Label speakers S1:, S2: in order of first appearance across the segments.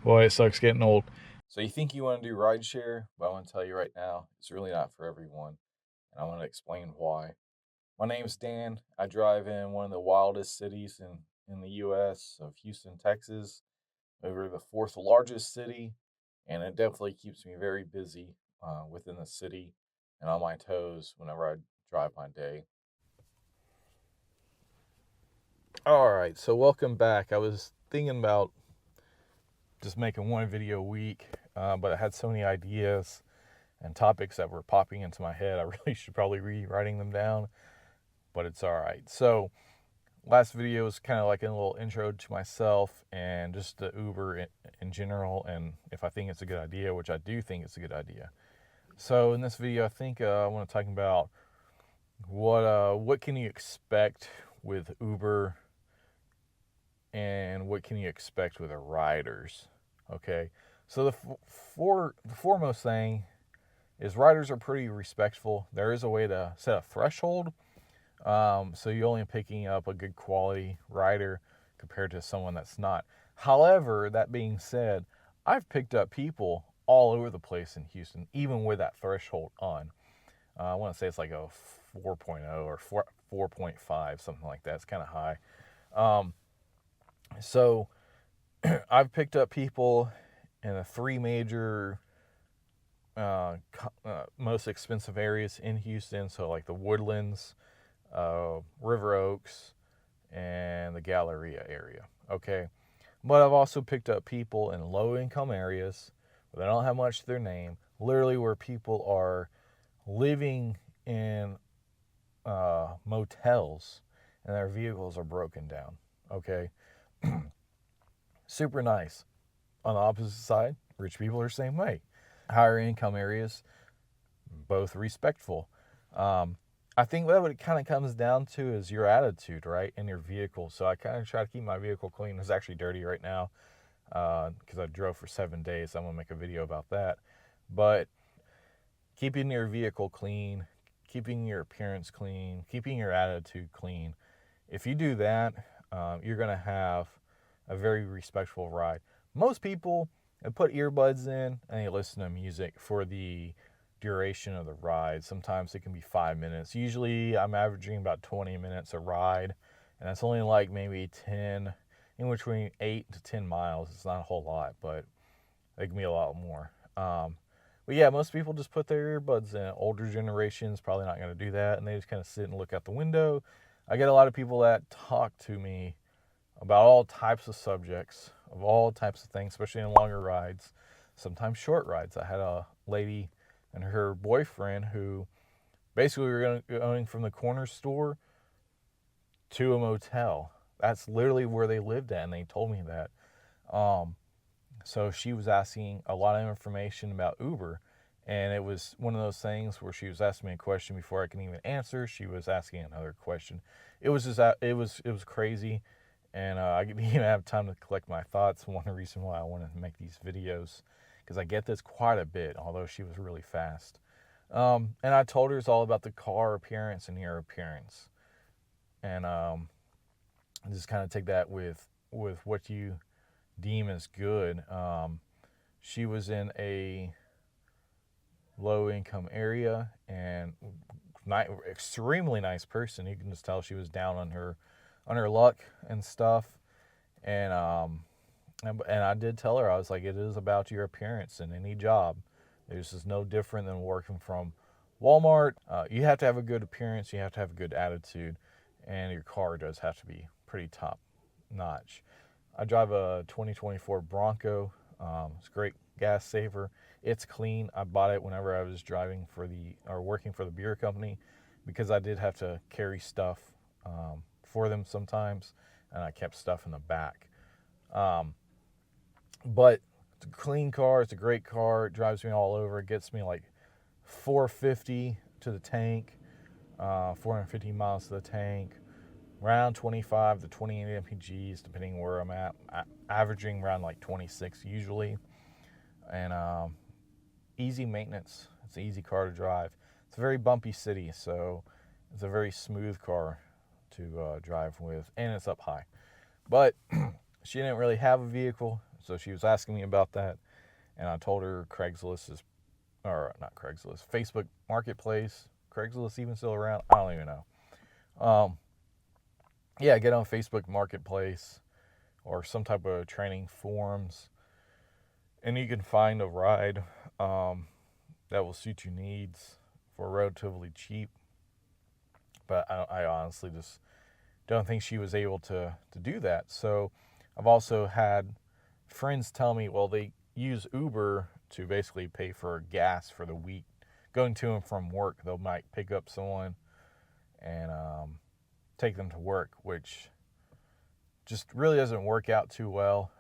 S1: Boy, it sucks getting old.
S2: So you think you want to do rideshare, but I want to tell you right now, it's really not for everyone, and I want to explain why. My name's Dan. I drive in one of the wildest cities in the U.S. of Houston, Texas, over the fourth largest city, and it definitely keeps me very busy within the city and on my toes whenever I drive my day. All right, so welcome back. I was thinking about just making one video a week, but I had so many ideas and topics that were popping into my head. I really should probably be writing them down, but it's all right. So, last video was kind of like a little intro to myself and just the Uber in general, and if I think it's a good idea, which I do think it's a good idea. So, in this video, I think I want to talk about what can you expect with Uber and what can you expect with the riders. Okay, so the foremost thing is riders are pretty respectful. There is a way to set a threshold, so you're only picking up a good quality rider compared to someone that's not. However, that being said, I've picked up people all over the place in Houston, even with that threshold on. I want to say it's like a 4.0 or 4.5, something like that. It's kind of high. Um, so I've picked up people in the three major most expensive areas in Houston. So like the Woodlands, River Oaks, and the Galleria area. Okay. But I've also picked up people in low income areas where they don't have much to their name, literally where people are living in motels and their vehicles are broken down. Okay. Super nice. On the opposite side, rich people are the same way. Higher income areas, both respectful. Um, I think what it kind of comes down to is your attitude, right, in your vehicle. So I kind of try to keep my vehicle clean. It's actually dirty right now because I drove for 7 days. I'm gonna make a video about that. But keeping your vehicle clean, keeping your appearance clean, keeping your attitude clean. If you do that, you're gonna have a very respectful ride. Most people put earbuds in and they listen to music for the duration of the ride. Sometimes it can be 5 minutes. Usually I'm averaging about 20 minutes a ride, and that's only like maybe 10, in between 8 to 10 miles. It's not a whole lot, but it can be a lot more. But yeah, most people just put their earbuds in. Older generations probably not going to do that, and they just kind of sit and look out the window. I get a lot of people that talk to me about all types of subjects, of all types of things, especially in longer rides, sometimes short rides. I had a lady and her boyfriend who basically were going from the corner store to a motel. That's literally where they lived at, and they told me that. Um, so she was asking a lot of information about Uber, and it was one of those things where she was asking me a question before I can even answer. She was asking another question. It was just it was crazy, and I didn't even have time to collect my thoughts. One reason why I wanted to make these videos because I get this quite a bit, although she was really fast. And I told her it's all about the car appearance and your appearance, and just kind of take that with what you deem as good. She was in a low income area and extremely nice person. You can just tell she was down on her luck and stuff. And and I did tell her, I was like, it is about your appearance in any job. This is no different than working from Walmart. You have to have a good appearance. You have to have a good attitude, and your car does have to be pretty top notch. I drive a 2024 Bronco. It's a great gas saver. It's clean. I bought it whenever I was driving for the or working for the beer company because I did have to carry stuff for them sometimes, and I kept stuff in the back. Um, but it's a clean car. It's a great car. It drives me all over. It gets me like 450 to the tank, 450 miles to the tank, around 25 to 28 mpgs, depending where I'm at. Averaging around like 26 usually, and easy maintenance. It's an easy car to drive. It's a very bumpy city, so it's a very smooth car to drive with, and it's up high. But she didn't really have a vehicle. So she was asking me about that, and I told her Craigslist is, or not Craigslist, Facebook Marketplace. Craigslist even still around? I don't even know. Yeah, get on Facebook Marketplace or some type of training forums, and you can find a ride that will suit your needs for relatively cheap. But I honestly just don't think she was able to do that. So I've also had friends tell me, well, they use Uber to basically pay for gas for the week going to and from work. They might pick up someone and take them to work, which just really doesn't work out too well,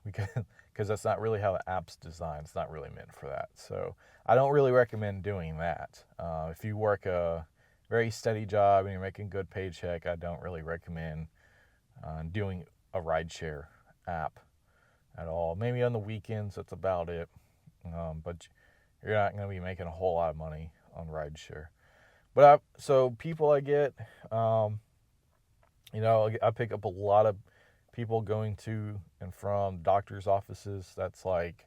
S2: because that's not really how the app's designed. It's not really meant for that. So I don't really recommend doing that. If you work a very steady job and you're making good paycheck, I don't really recommend doing a rideshare app at all. Maybe on the weekends, that's about it. But you're not going to be making a whole lot of money on rideshare. But so people I get, I pick up a lot of people going to and from doctor's offices. That's like,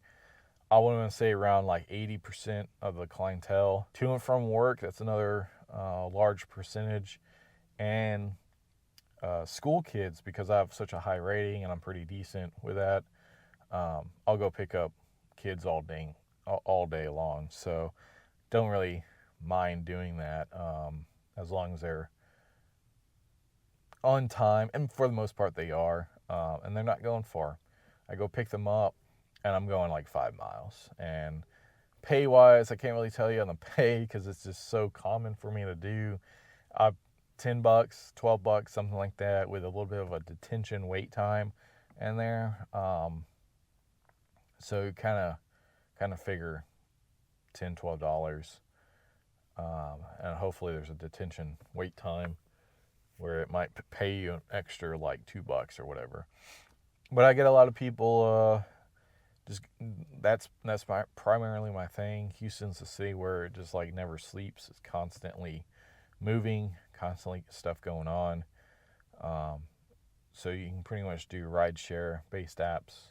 S2: I want to say around like 80% of the clientele. To and from work, that's another large percentage. And school kids, because I have such a high rating and I'm pretty decent with that, I'll go pick up kids all day long. So don't really mind doing that, as long as they're on time, and for the most part they are, and they're not going far. I go pick them up and I'm going like 5 miles. And pay wise, I can't really tell you on the pay because it's just so common for me to do. $10, $12, something like that, with a little bit of a detention wait time in there. So kind of figure $10, $12. And hopefully there's a detention wait time where it might pay you an extra like $2 or whatever. But I get a lot of people, just that's primarily my thing. Houston's a city where it just like never sleeps. It's constantly moving, constantly stuff going on. So you can pretty much do rideshare based apps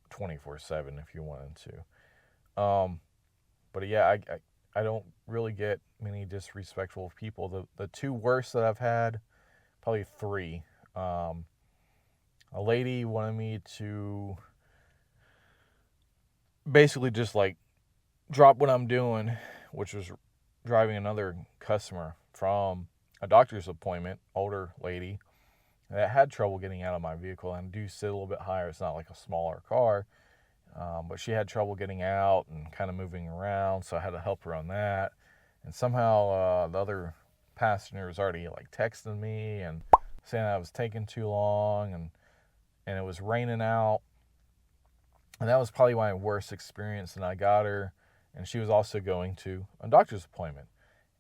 S2: 24/7 if you wanted to. But yeah, I don't really get many disrespectful people. The two worst that I've had, probably three. A lady wanted me to basically just like drop what I'm doing, which was driving another customer from a doctor's appointment, older lady that had trouble getting out of my vehicle. And I do sit a little bit higher. It's not like a smaller car. But she had trouble getting out and kind of moving around, so I had to help her on that. And somehow the other passenger was already like texting me and saying I was taking too long, and it was raining out. And that was probably my worst experience. And I got her, and she was also going to a doctor's appointment,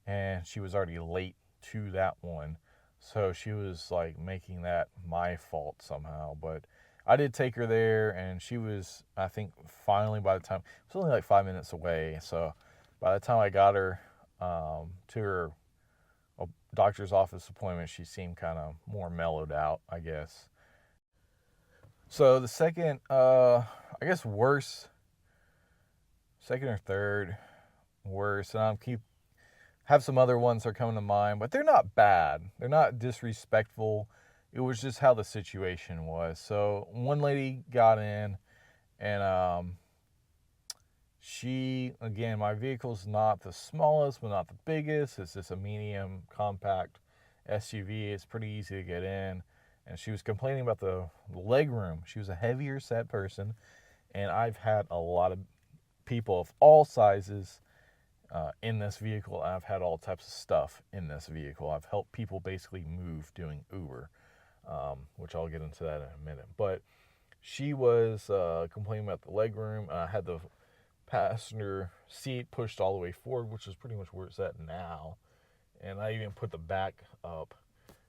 S2: and she was already late to that one. So she was like making that my fault somehow. But I did take her there, and she was, I think, finally, by the time, it was only like 5 minutes away. So by the time I got her to her doctor's office appointment, she seemed kind of more mellowed out, I guess. So the second, I guess worse, second or third worst, and I'll have some other ones that are coming to mind, but they're not bad. They're not disrespectful. It was just how the situation was. So one lady got in, and she, again, my vehicle's not the smallest, but not the biggest. It's just a medium compact SUV. It's pretty easy to get in. And she was complaining about the leg room. She was a heavier set person, and I've had a lot of people of all sizes in this vehicle. I've had all types of stuff in this vehicle. I've helped people basically move doing Uber, which I'll get into that in a minute. But she was complaining about the leg room. I had the passenger seat pushed all the way forward, which is pretty much where it's at now. And I even put the back up.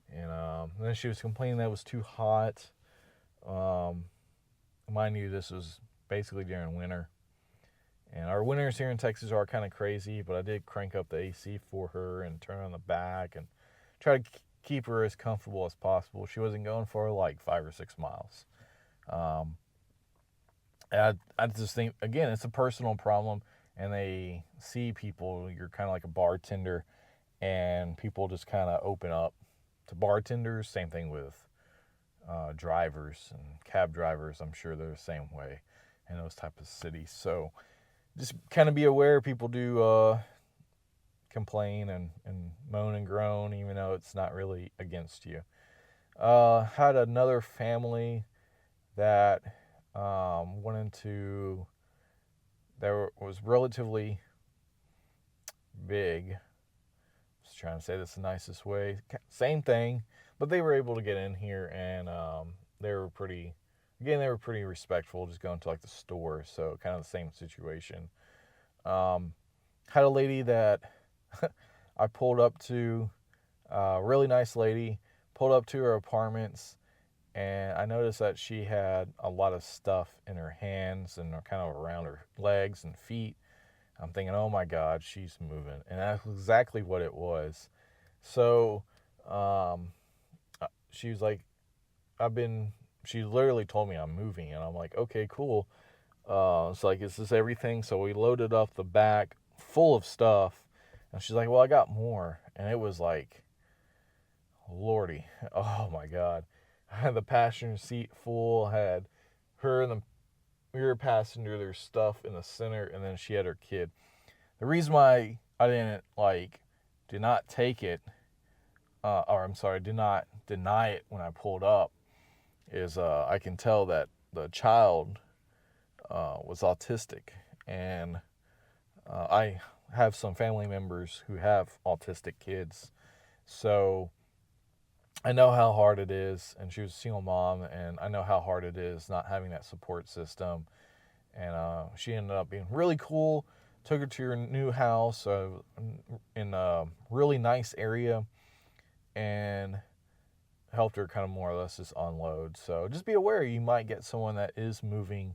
S2: And then she was complaining that it was too hot. Mind you, this was basically during winter. And our winters here in Texas are kind of crazy, but I did crank up the AC for her and turn on the back and try to keep her as comfortable as possible. She wasn't going for like 5 or 6 miles. I just think, again, it's a personal problem, and they see people, you're kind of like a bartender, and people just kind of open up to bartenders. Same thing with drivers and cab drivers. I'm sure they're the same way in those type of cities. So just kind of be aware. People do complain and moan and groan, even though it's not really against you. Had another family that went into, that was relatively big. Just trying to say this the nicest way. Same thing, but they were able to get in here, and they were pretty respectful, just going to like the store. So kind of the same situation. Had a lady that I pulled up to, really nice lady, pulled up to her apartments, and I noticed that she had a lot of stuff in her hands and kind of around her legs and feet. I'm thinking, oh my God, she's moving. And that's exactly what it was. So she was like, she literally told me I'm moving. And I'm like, okay, cool. It's like, is this everything? So we loaded up the back full of stuff. And she's like, well, I got more. And it was like, Lordy, oh my God. I had the passenger seat full, had her in the rear passenger, there's stuff in the center, and then she had her kid. The reason why I did not take it, did not deny it when I pulled up, is I can tell that the child was autistic, and I have some family members who have autistic kids, so I know how hard it is, and she was a single mom, and I know how hard it is not having that support system. And she ended up being really cool. Took her to her new house in a really nice area, and helped her kind of more or less just unload. So just be aware, you might get someone that is moving.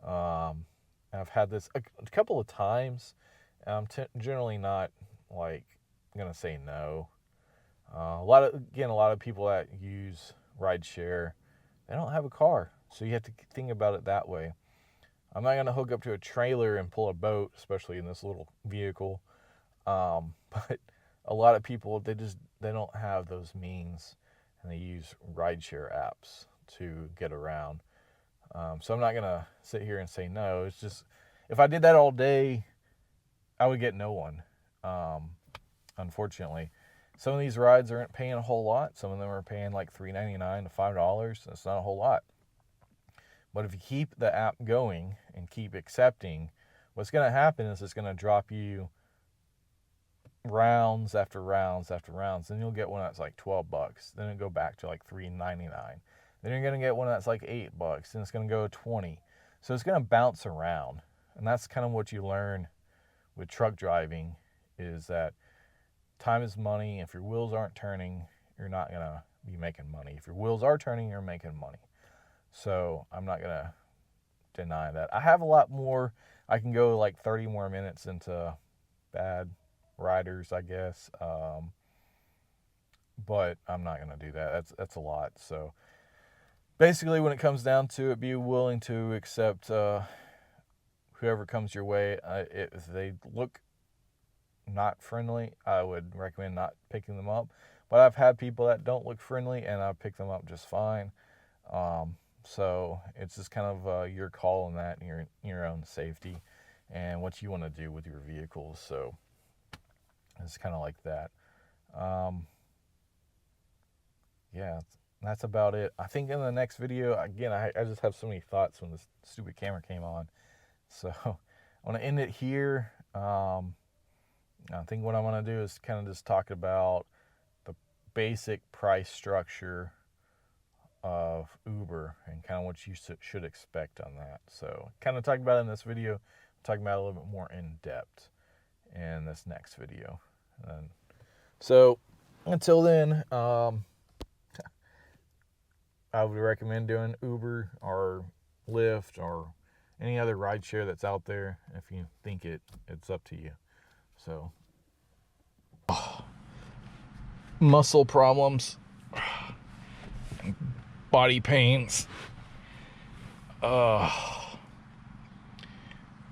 S2: I've had this a couple of times. I'm generally not like gonna say no. A lot of people that use rideshare, they don't have a car, so you have to think about it that way. I'm not gonna hook up to a trailer and pull a boat, especially in this little vehicle. But a lot of people, they don't have those means, and they use rideshare apps to get around. So I'm not gonna sit here and say no. It's just, if I did that all day, I would get no one. Unfortunately, some of these rides aren't paying a whole lot. Some of them are paying like $3.99 to $5. That's not a whole lot. But if you keep the app going and keep accepting, what's going to happen is it's going to drop you rounds after rounds after rounds. Then you'll get one that's like $12. Then it'll go back to like $3.99. Then you're going to get one that's like $8. And it's going to go to $20. So it's going to bounce around. And that's kind of what you learn with truck driving, is that time is money. If your wheels aren't turning, you're not going to be making money. If your wheels are turning, you're making money. So I'm not going to deny that. I have a lot more. I can go like 30 more minutes into bad riders, I guess. But I'm not going to do that. That's a lot. So basically, when it comes down to it, be willing to accept whoever comes your way. If they look not friendly, I would recommend not picking them up. But I've had people that don't look friendly, and I pick them up just fine. So it's just kind of your call on that, and your own safety and what you want to do with your vehicles. So it's kind of like that. Yeah, that's about it. I think in the next video, again, I just have so many thoughts when this stupid camera came on. So I want to end it here. I think what I want to do is kind of just talk about the basic price structure of Uber and kind of what you should expect on that. So kind of talking about it in this video, talking about it a little bit more in depth in this next video. So until then, I would recommend doing Uber or Lyft or any other rideshare that's out there if you think it's up to you. So muscle problems, body pains,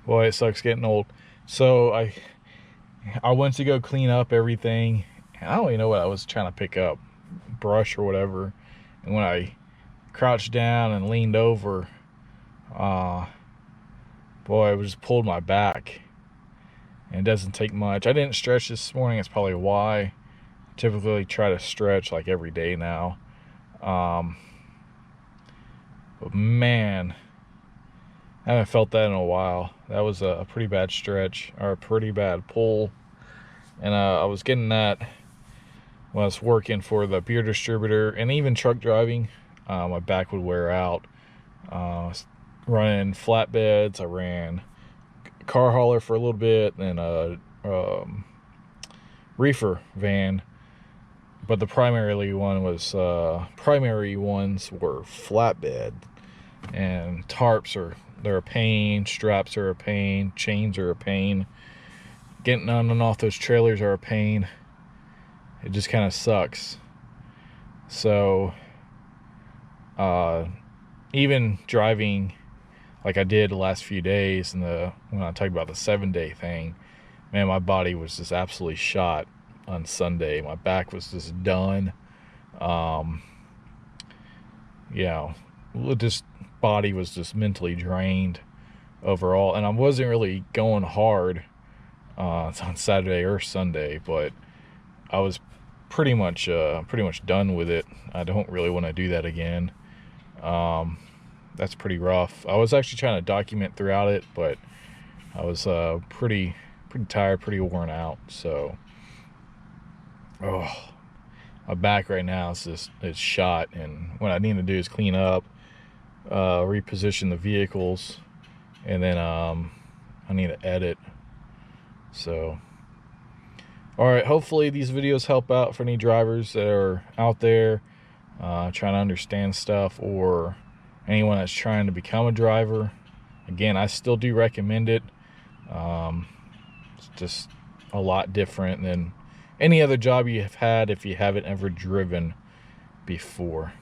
S2: Boy, it sucks getting old. So I went to go clean up everything. I don't even know what I was trying to pick up, brush or whatever. And when I crouched down and leaned over, boy, it just pulled my back. And it doesn't take much. I didn't stretch this morning. It's probably why. I typically try to stretch like every day now. But man, I haven't felt that in a while. That was a pretty bad stretch, or a pretty bad pull. And I was getting that when I was working for the beer distributor and even truck driving. My back would wear out. Running flatbeds, I ran car hauler for a little bit, and a reefer van. But the primary ones were flatbed, and tarps they're a pain, straps are a pain, chains are a pain. Getting on and off those trailers are a pain. It just kind of sucks. So, even driving like I did the last few days, and when I talk about the 7-day thing, man, my body was just absolutely shot on Sunday. My back was just done. Just body was just mentally drained overall, and I wasn't really going hard on Saturday or Sunday, but I was pretty much done with it. I don't really want to do that again. That's pretty rough. I was actually trying to document throughout it, but I was pretty tired, pretty worn out. So, my back right now is shot, and what I need to do is clean up, reposition the vehicles, and then I need to edit. So, all right, hopefully these videos help out for any drivers that are out there trying to understand stuff, or anyone that's trying to become a driver. Again, I still do recommend it. It's just a lot different than any other job you have had if you haven't ever driven before.